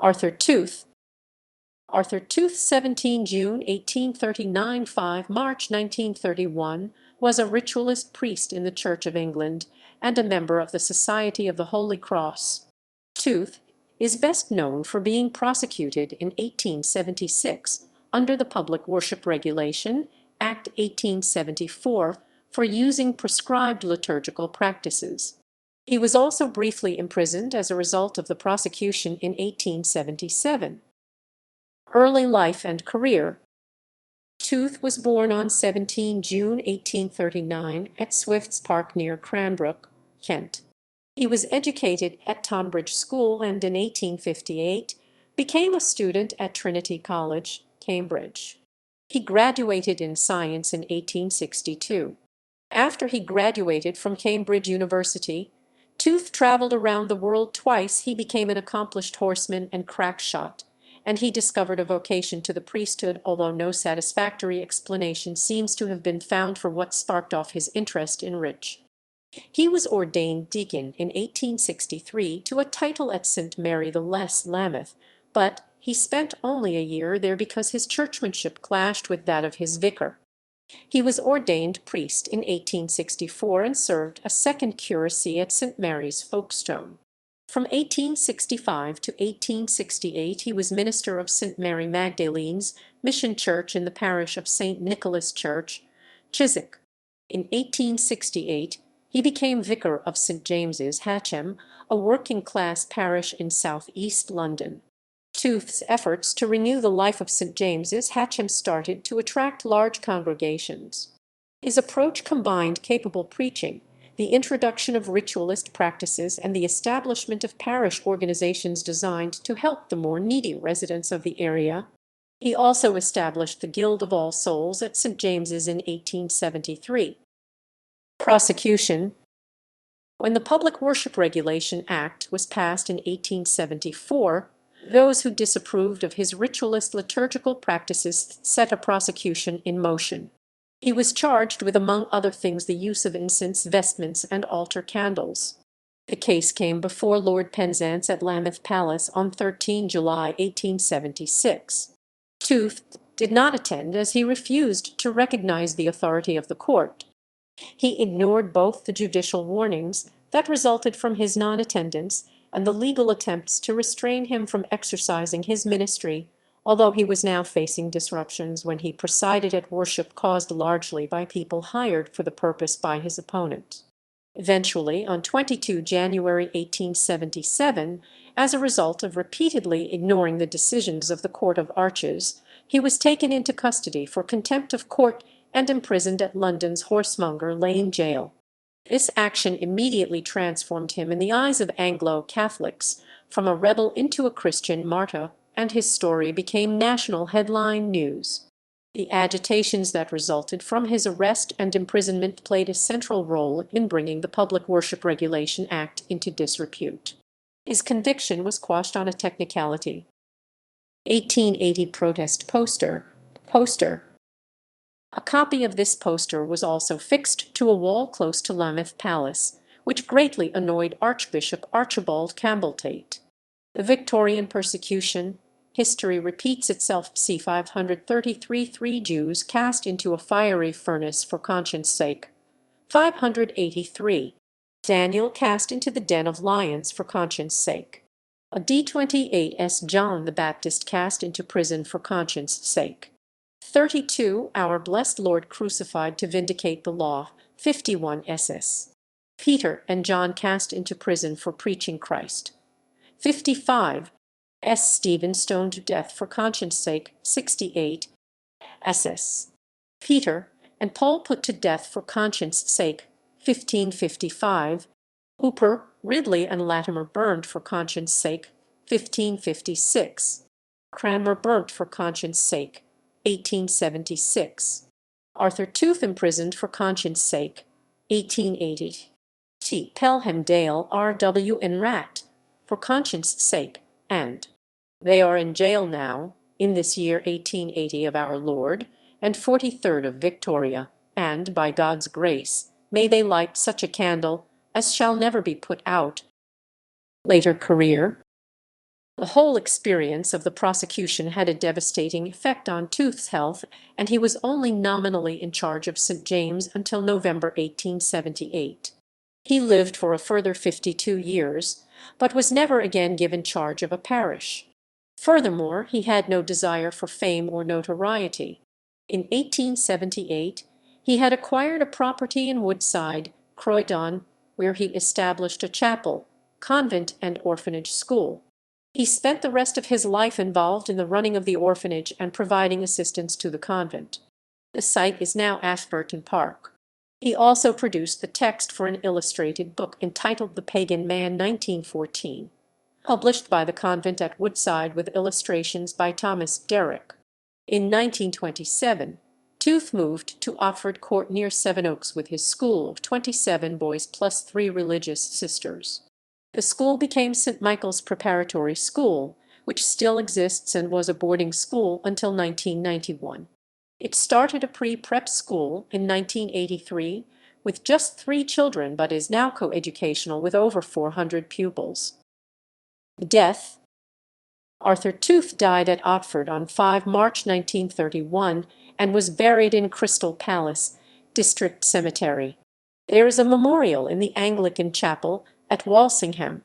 Arthur Tooth. Arthur Tooth, 17 June 1839, 5 March 1931, was a ritualist priest in the Church of England and a member of the Society of the Holy Cross. Tooth is best known for being prosecuted in 1876 under the Public Worship Regulation Act 1874 for using prescribed liturgical practices. He was also briefly imprisoned as a result of the prosecution in 1877. Early life and career. Tooth was born on 17 June 1839 at Swift's Park near Cranbrook, Kent. He was educated at Tonbridge School and in 1858 became a student at Trinity College, Cambridge. He graduated in science in 1862. After he graduated from Cambridge University, Tooth traveled around the world twice. He became an accomplished horseman and crack shot, and he discovered a vocation to the priesthood, although no satisfactory explanation seems to have been found for what sparked off his interest in rich. He was ordained deacon in 1863 to a title at St. Mary the Less, Lambeth, but he spent only a year there because his churchmanship clashed with that of his vicar. He was ordained priest in 1864 and served a second curacy at St. Mary's, Folkestone. From 1865 to 1868 he was minister of St. Mary Magdalene's Mission Church in the parish of St. Nicholas Church, Chiswick. In 1868 he became vicar of St. James's, Hatcham, a working-class parish in south-east London. Tooth's efforts to renew the life of St. James's, Hatcham started to attract large congregations. His approach combined capable preaching, the introduction of ritualist practices, and the establishment of parish organizations designed to help the more needy residents of the area. He also established the Guild of All Souls at St. James's in 1873. Prosecution. When the Public Worship Regulation Act was passed in 1874, those who disapproved of his ritualist liturgical practices set a prosecution in motion. He was charged with, among other things, the use of incense, vestments, and altar candles. The case came before Lord Penzance at Lambeth Palace on 13 July 1876. Tooth did not attend as he refused to recognize the authority of the court. He ignored both the judicial warnings that resulted from his non-attendance and the legal attempts to restrain him from exercising his ministry, although he was now facing disruptions when he presided at worship caused largely by people hired for the purpose by his opponent. Eventually, on 22 January 1877, as a result of repeatedly ignoring the decisions of the Court of Arches, he was taken into custody for contempt of court and imprisoned at London's Horsemonger Lane Jail. This action immediately transformed him in the eyes of Anglo-Catholics from a rebel into a Christian martyr, and his story became national headline news. The agitations that resulted from his arrest and imprisonment played a central role in bringing the Public Worship Regulation Act into disrepute. His conviction was quashed on a technicality. 1880 protest poster. A copy of this poster was also fixed to a wall close to Lambeth Palace, which greatly annoyed Archbishop Archibald Campbell Tate. The Victorian Persecution. History repeats itself. C. 533 3 Jews cast into a fiery furnace for conscience sake. 583. Daniel cast into the den of lions for conscience sake. A D28s John the Baptist cast into prison for conscience sake. 32. Our blessed Lord crucified to vindicate the law. 51 SS. Peter and John cast into prison for preaching Christ. 55. Stephen stoned to death for conscience sake. 68 SS. Peter and Paul put to death for conscience sake. 1555. Hooper, Ridley, and Latimer burned for conscience sake. 1556. Cranmer burnt for conscience sake. 1876. Arthur Tooth imprisoned for conscience sake. 1880. T. Pelham Dale, R.W. and Rat for conscience sake, and they are in jail now, in this year 1880 of our Lord, and 43rd of Victoria, and by God's grace may they light such a candle as shall never be put out. Later career. The whole experience of the prosecution had a devastating effect on Tooth's health, and he was only nominally in charge of St. James until November 1878. He lived for a further 52 years, but was never again given charge of a parish. Furthermore, he had no desire for fame or notoriety. In 1878 he had acquired a property in Woodside, Croydon, where he established a chapel, convent, and orphanage school. He spent the rest of his life involved in the running of the orphanage and providing assistance to the convent. The site is now Ashburton Park. He also produced the text for an illustrated book entitled The Pagan Man 1914, published by the convent at Woodside with illustrations by Thomas Derrick. In 1927, Tooth moved to Offord Court near Sevenoaks with his school of 27 boys plus 3 religious sisters. The school became St. Michael's Preparatory School, which still exists and was a boarding school until 1991. It started a pre-prep school in 1983 with just 3 children, but is now coeducational with over 400 pupils. Death. Arthur Tooth died at Otford on 5 March 1931 and was buried in Crystal Palace District Cemetery. There is a memorial in the Anglican chapel at Walsingham,